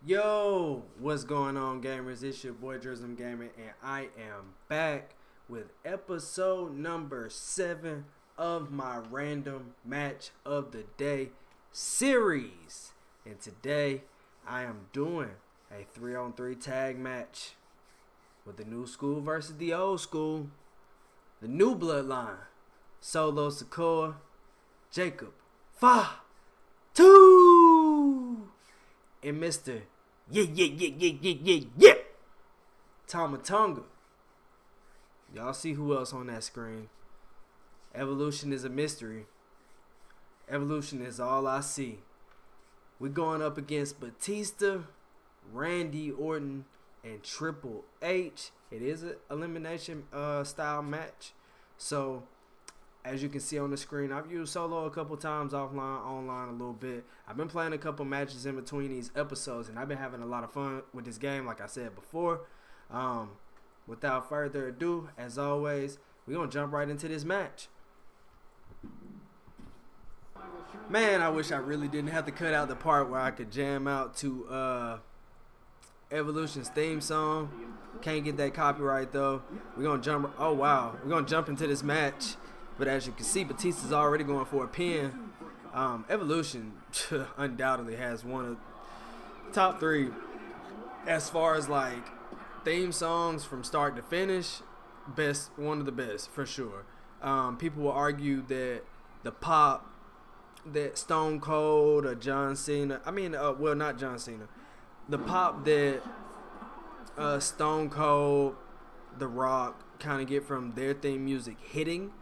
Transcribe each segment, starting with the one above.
Yo, what's going on, gamers? It's your boy Drizzum Gaming, and I am back with episode number 7 of my random match of the day series. And today, I am doing a 3-on-3 tag match with the new school versus the old school, the new bloodline, Solo Sikoa, Jacob, Fa, 2. And Mr. Yeah, Tomatonga. Y'all see who else on that screen. Evolution is a mystery. Evolution is all I see. We're going up against Batista, Randy Orton, and Triple H. It is an elimination style match. So, as you can see on the screen, I've used Solo a couple times offline, online a little bit. I've been playing a couple matches in between these episodes, and I've been having a lot of fun with this game, like I said before. Without further ado, as always, we're going to jump right into this match. Man, I wish I really didn't have to cut out the part where I could jam out to Evolution's theme song. Can't get that copyright, though. We're going to jump. Oh, wow. We're going to jump into this match. But as you can see, Batista's already going for a pin. Evolution undoubtedly has one of the top 3 as far as like theme songs from start to finish. One of the best for sure. People will argue that the pop that Stone Cold or John Cena, well, not John Cena, the pop that Stone Cold, The Rock kind of get from their theme music hitting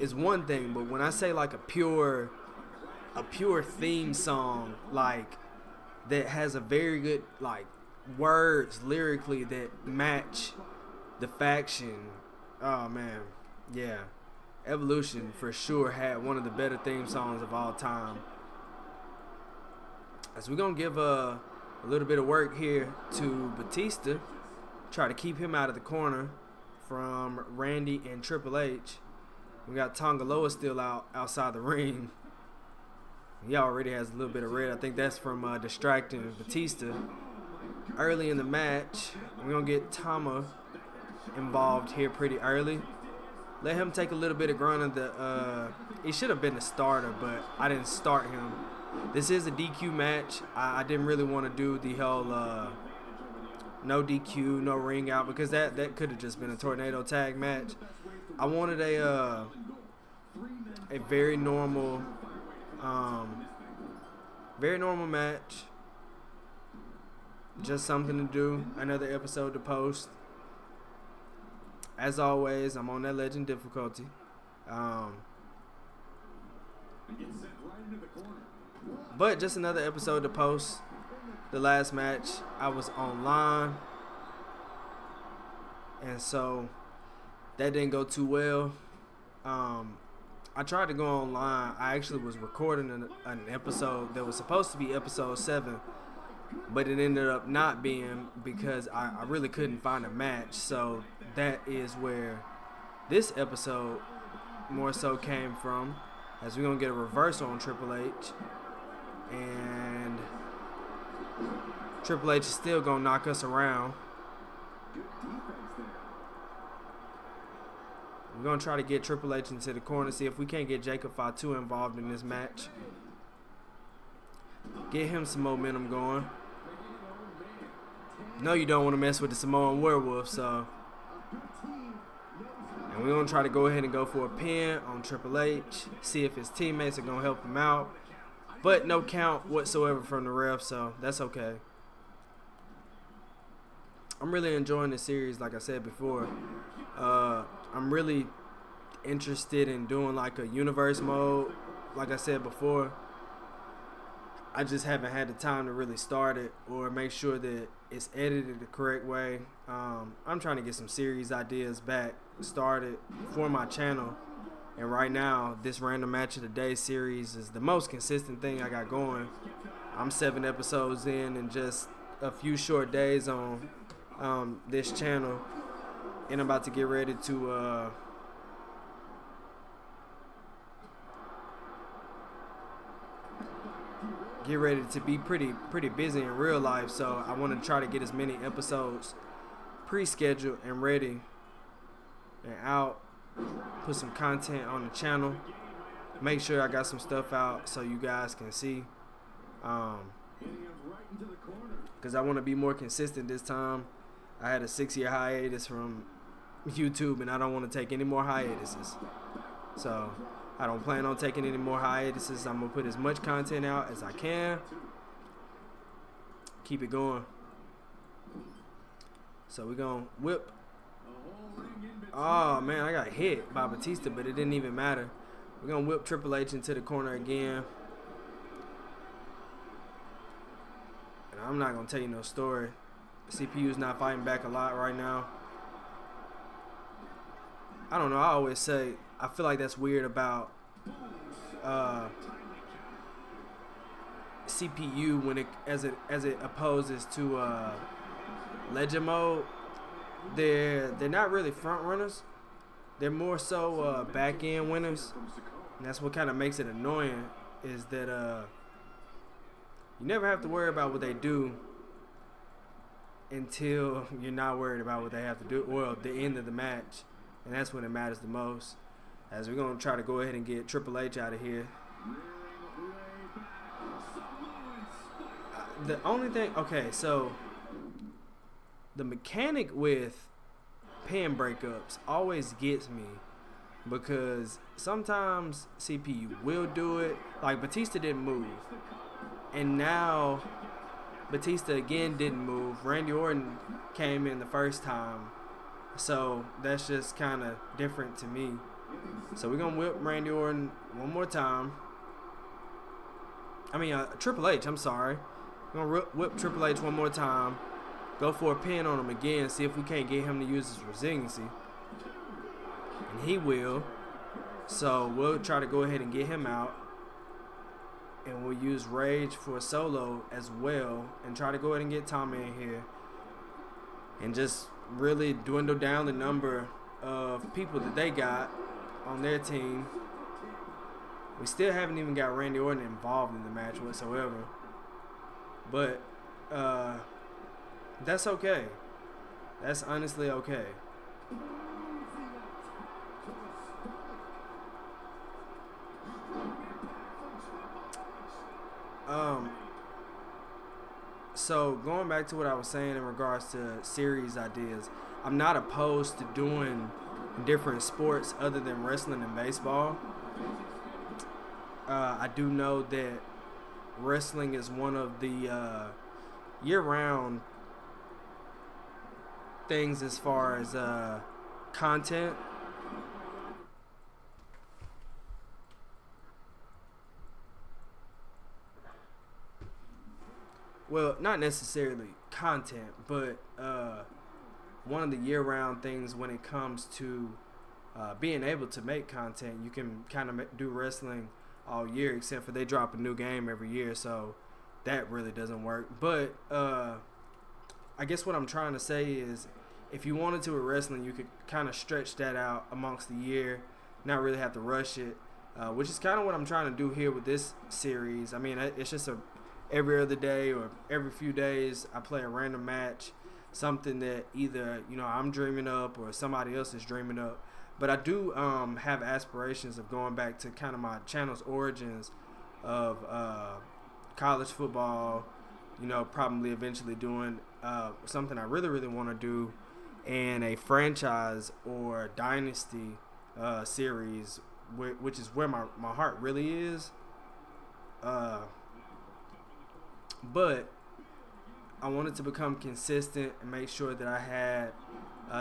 is one thing, but when I say like a pure theme song, like that has a very good like words lyrically that match the faction, oh man, yeah, Evolution for sure had one of the better theme songs of all time. As we're gonna give a little bit of work here to Batista, try to keep him out of the corner from Randy and Triple H. We got Tongaloa still outside the ring. He already has a little bit of red. I think that's from distracting Batista. Early in the match, we're going to get Tama involved here pretty early. Let him take a little bit of grunt of the... he should have been the starter, but I didn't start him. This is a DQ match. I didn't really want to do the whole no DQ, no ring out, because that could have just been a tornado tag match. I wanted a very normal match. Just something to do. Another episode to post. As always, I'm on that legend difficulty. But just another episode to post. The last match, I was online, and so that didn't go too well. I tried to go online. I actually was recording an episode that was supposed to be episode 7, but it ended up not being because I really couldn't find a match. So that is where this episode more so came from, as we're going to get a reversal on Triple H. And Triple H is still going to knock us around. We're going to try to get Triple H into the corner, see if we can't get Jacob Fatu involved in this match. Get him some momentum going. No, you don't want to mess with the Samoan Werewolf, so. And we're going to try to go ahead and go for a pin on Triple H, see if his teammates are going to help him out. But no count whatsoever from the ref, so that's okay. I'm really enjoying this series, like I said before. I'm really interested in doing like a universe mode, like I said before. I just haven't had the time to really start it or make sure that it's edited the correct way. I'm trying to get some series ideas back started for my channel. And right now, this random match of the day series is the most consistent thing I got going. I'm 7 episodes in just a few short days on this channel, and I'm about to get ready to get ready to be pretty busy in real life. So I want to try to get as many episodes pre-scheduled and ready and out. Put some content on the channel. Make sure I got some stuff out so you guys can see. Because I want to be more consistent this time. I had a 6-year hiatus from YouTube, and I don't want to take any more hiatuses. So I don't plan on taking any more hiatuses. I'm going to put as much content out as I can. Keep it going. So we're going to whip. Oh, man, I got hit by Batista, but it didn't even matter. We're going to whip Triple H into the corner again. And I'm not going to tell you no story. CPU's not fighting back a lot right now. I don't know. I always say, I feel like that's weird about CPU when it as it opposes to legend mode. They're not really front runners. They're more so back end winners. And that's what kind of makes it annoying, is that you never have to worry about what they do until you're not worried about what they have to do, well, the end of the match. And that's when it matters the most. As we're going to try to go ahead and get Triple H out of here. The only thing, okay, so the mechanic with pin breakups always gets me, because sometimes CPU will do it. Like Batista didn't move, and now Batista again didn't move. Randy Orton came in the first time, so that's just kind of different to me. So we're gonna whip Randy Orton one more time. I mean Triple H, I'm sorry. We're gonna whip Triple H one more time. Go for a pin on him again, see if we can't get him to use his resiliency. And he will. So we'll try to go ahead and get him out. And we'll use Rage for a solo as well. And try to go ahead and get Tommy in here. And just really dwindle down the number of people that they got on their team. We still haven't even got Randy Orton involved in the match whatsoever. But, that's okay. That's honestly okay. So going back to what I was saying in regards to series ideas, I'm not opposed to doing different sports other than wrestling and baseball. I do know that wrestling is one of the year-round things as far as content. Well, not necessarily content, but one of the year-round things when it comes to being able to make content. You can kind of do wrestling all year, except for they drop a new game every year, so that really doesn't work. But I guess what I'm trying to say is, if you wanted to with wrestling, you could kind of stretch that out amongst the year, not really have to rush it, which is kind of what I'm trying to do here with this series. I mean, it's just every other day or every few days I play a random match, something that either I'm dreaming up or somebody else is dreaming up. But I do have aspirations of going back to kind of my channel's origins of college football, probably eventually doing something I really, really want to do, and a franchise or dynasty series, which is where my heart really is. But I wanted to become consistent and make sure that I had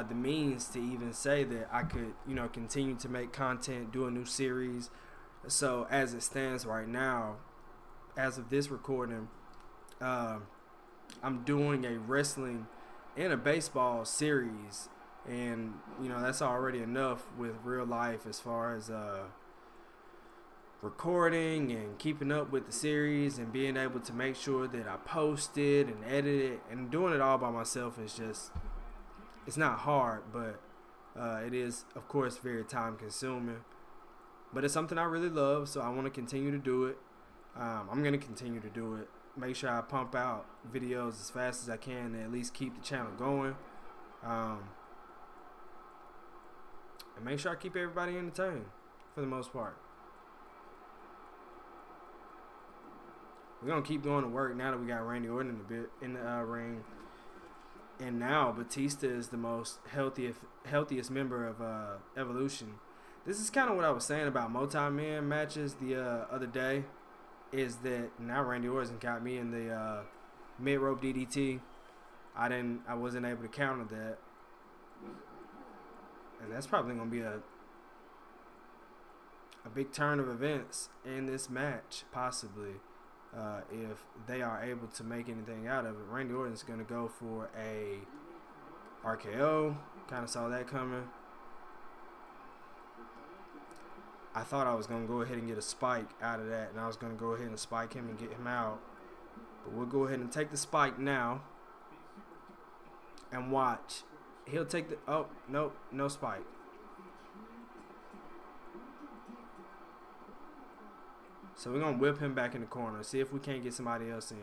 the means to even say that I could, continue to make content, do a new series. So as it stands right now, as of this recording, I'm doing a wrestling and a baseball series, and that's already enough with real life as far as recording and keeping up with the series and being able to make sure that I post it and edit it, and doing it all by myself is just, it's not hard, but it is, of course, very time consuming. But it's something I really love, so I want to continue to do it. I'm going to continue to do it. Make sure I pump out videos as fast as I can to at least keep the channel going. And make sure I keep everybody entertained for the most part. We're going to keep going to work now that we got Randy Orton in the ring. And now Batista is the most healthiest member of Evolution. This is kind of what I was saying about multi-man matches the other day. Is that now Randy Orton got me in the mid-rope DDT. I wasn't able to counter that. And that's probably going to be a big turn of events in this match, possibly. If they are able to make anything out of it. Randy Orton's going to go for a RKO. Kind of saw that coming. I thought I was going to go ahead and get a spike out of that, and I was going to go ahead and spike him and get him out. But we'll go ahead and take the spike now. And watch. He'll take the... Oh, nope, no spike. So we're going to whip him back in the corner. See if we can't get somebody else in.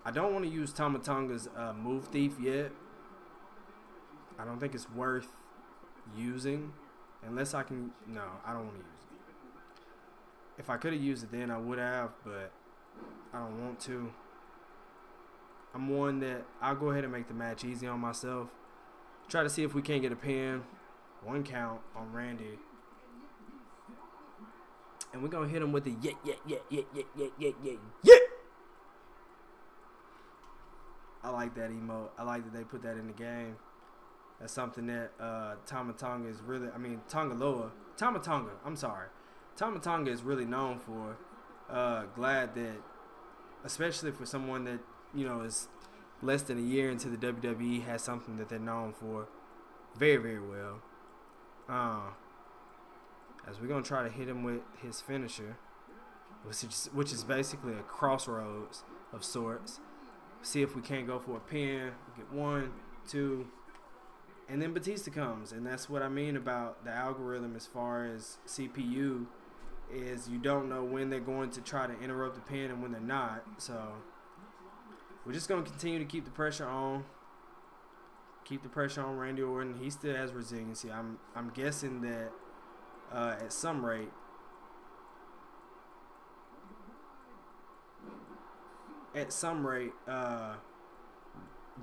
I don't want to use Tama Tonga's move thief yet. I don't think it's worth using. Unless I can... No, I don't want to use it. If I could have used it then, I would have. But I don't want to. I'm one that... I'll go ahead and make the match easy on myself. Try to see if we can't get a pin. 1 count on Randy. And we're going to hit him with the yeah. I like that emote. I like that they put that in the game. That's something that Tama Tonga is really, Tongaloa. Tama Tonga, I'm sorry. Tama Tonga is really known for. Glad that, especially for someone that, is less than a year into the WWE, has something that they're known for very, very well. As we're going to try to hit him with his finisher, which is basically a crossroads of sorts. See if we can't go for a pin. Get 1, 2, and then Batista comes. And that's what I mean about the algorithm as far as CPU, is you don't know when they're going to try to interrupt the pin and when they're not. So we're just going to continue to keep the pressure on. Keep the pressure on Randy Orton. He still has resiliency. I'm guessing that at some rate,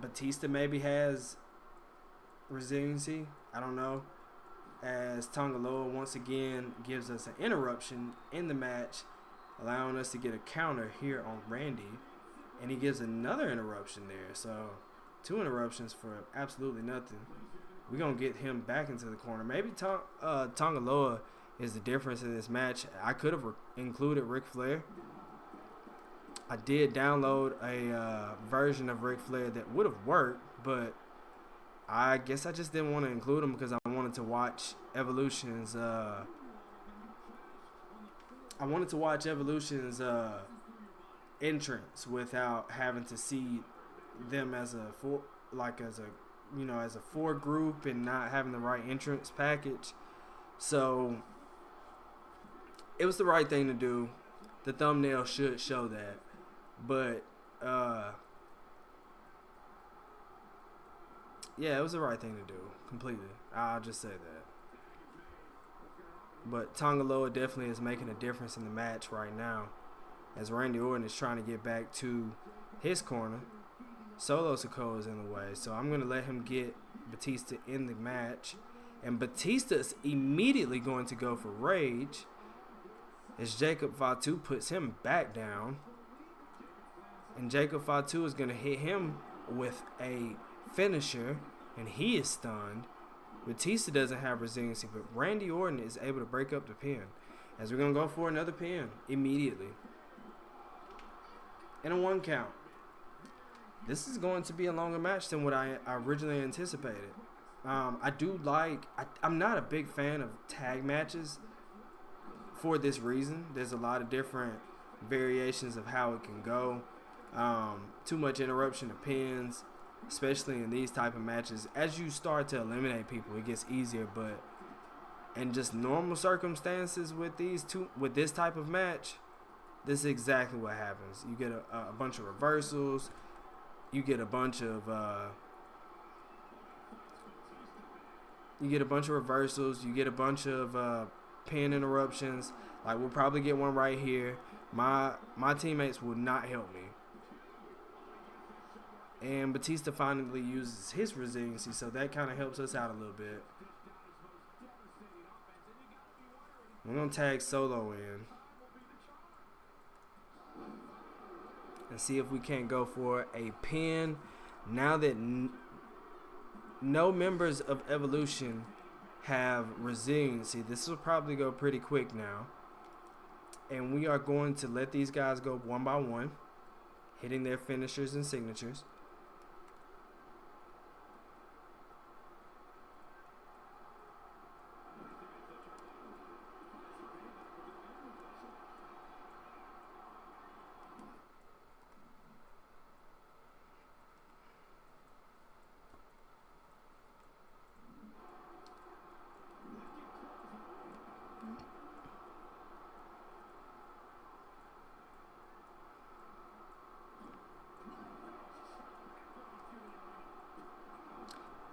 Batista maybe has resiliency. I don't know. As Tongaloa once again gives us an interruption in the match, allowing us to get a counter here on Randy. And he gives another interruption there. So 2 interruptions for absolutely nothing. We're going to get him back into the corner. Maybe Tongaloa is the difference in this match. I could have included Ric Flair. I did download a version of Ric Flair that would have worked, but I guess I just didn't want to include him because I wanted to watch Evolution's entrance without having to see them as a four group and not having the right entrance package. So it was the right thing to do. The thumbnail should show that. But yeah, it was the right thing to do. Completely. I'll just say that. But Tongaloa definitely is making a difference in the match right now, as Randy Orton is trying to get back to his corner. Solo Sikoa is in the way, so I'm going to let him get Batista in the match. And Batista is immediately going to go for Rage, as Jacob Fatu puts him back down. And Jacob Fatu is going to hit him with a finisher, and he is stunned. Batista doesn't have resiliency, but Randy Orton is able to break up the pin, as we're going to go for another pin immediately. And a 1 count. This is going to be a longer match than what I originally anticipated. I'm not a big fan of tag matches for this reason. There's a lot of different variations of how it can go. Too much interruption of pins, especially in these type of matches. As you start to eliminate people, it gets easier, but in just normal circumstances with this type of match, this is exactly what happens. You get a bunch of reversals. You get a bunch of You get a bunch of pin interruptions. Like, we'll probably get one right here. My teammates will not help me. And Batista finally uses his resiliency, so that kind of helps us out a little bit. We're going to tag Solo in and see if we can't go for a pin. Now that no members of Evolution have resiliency, this will probably go pretty quick now. And we are going to let these guys go one by one, hitting their finishers and signatures.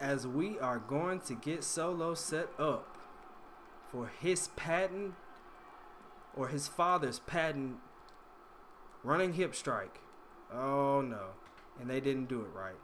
As we are going to get Solo set up for his patent, or his father's patent, running hip strike. Oh no. And they didn't do it right.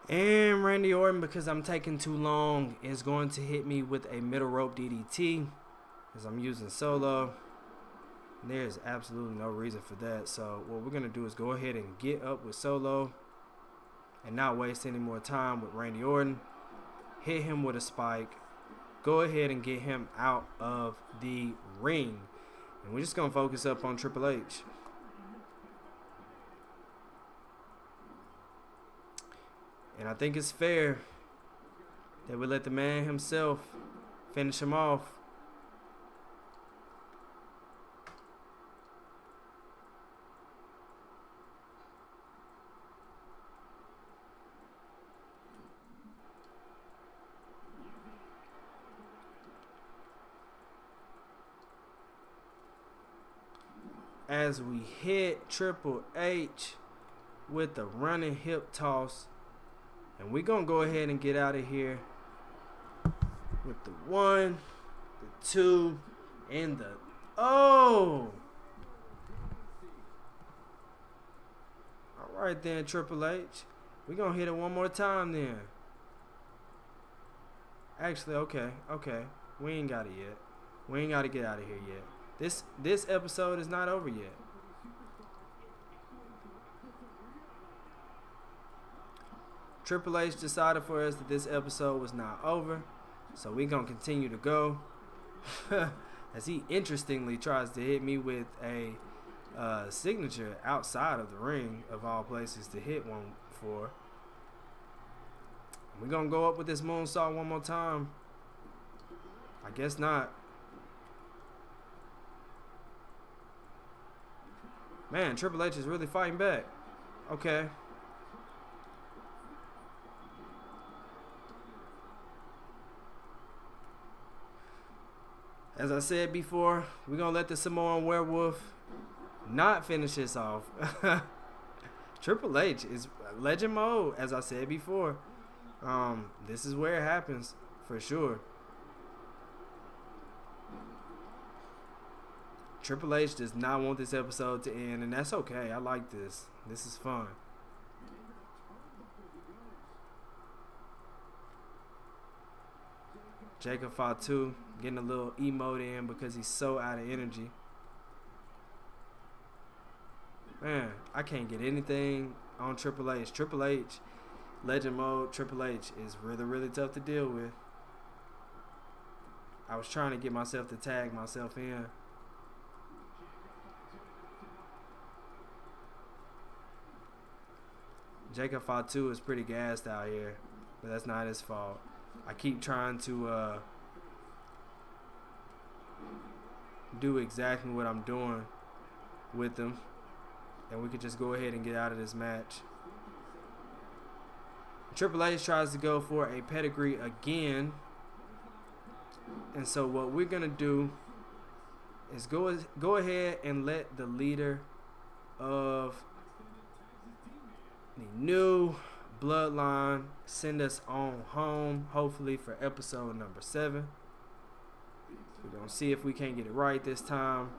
And Randy Orton, because I'm taking too long, is going to hit me with a middle rope DDT as I'm using Solo. And there's absolutely no reason for that. So what we're going to do is go ahead and get up with Solo and not waste any more time with Randy Orton. Hit him with a spike. Go ahead and get him out of the ring. And we're just going to focus up on Triple H. And I think it's fair that we let the man himself finish him off. As we hit Triple H with the running hip toss. And we're going to go ahead and get out of here with the 1, the 2, and the... Oh! All right then, Triple H. We're going to hit it one more time then. Actually, okay. We ain't got it yet. We ain't got to get out of here yet. This episode is not over yet. Triple H decided for us that this episode was not over, so we're going to continue to go. As he interestingly tries to hit me with a signature outside of the ring, of all places to hit one for. We're going to go up with this moonsault one more time. I guess not. Man, Triple H is really fighting back. Okay. As I said before, we're going to let the Samoan Werewolf not finish this off. Triple H is legend mode, as I said before. This is where it happens, for sure. Triple H does not want this episode to end, and that's okay. I like this. This is fun. Jacob Fatu getting a little emote in because he's so out of energy. Man, I can't get anything on Triple H. Triple H, Legend Mode, Triple H is really, really tough to deal with. I was trying to get myself to tag myself in. Jacob Fatu is pretty gassed out here, but that's not his fault. I keep trying to do exactly what I'm doing with him, and we could just go ahead and get out of this match. Triple H tries to go for a pedigree again, and so what we're gonna do is go ahead and let the leader of the new Bloodline send us on home, hopefully for episode number 7. We're gonna see if we can't get it right this time.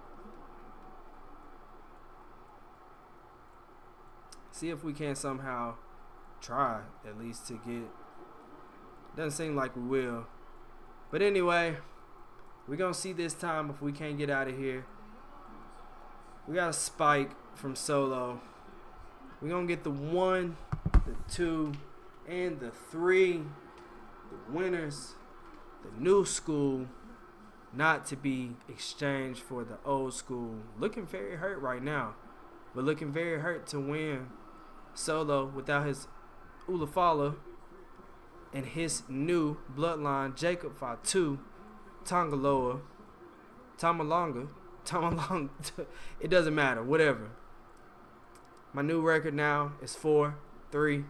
See if we can somehow try at least to get. Doesn't seem like we will, but anyway, we're gonna see this time if we can't get out of here. We got a spike from Solo. We're gonna get the 1, the 2, and the 3. The winners, the new school, not to be exchanged for the old school. Looking very hurt right now, but looking very hurt to win Solo without his Ulafala and his new bloodline, Jacob Fatu, Tamalonga. It doesn't matter, whatever. My new record now is 4-3-1.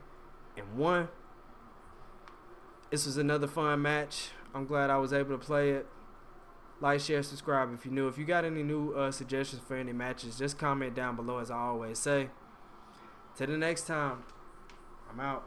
This was another fun match. I'm glad I was able to play it. Like, share, subscribe if you're new. If you got any new suggestions for any matches, just comment down below as I always say. Till the next time, I'm out.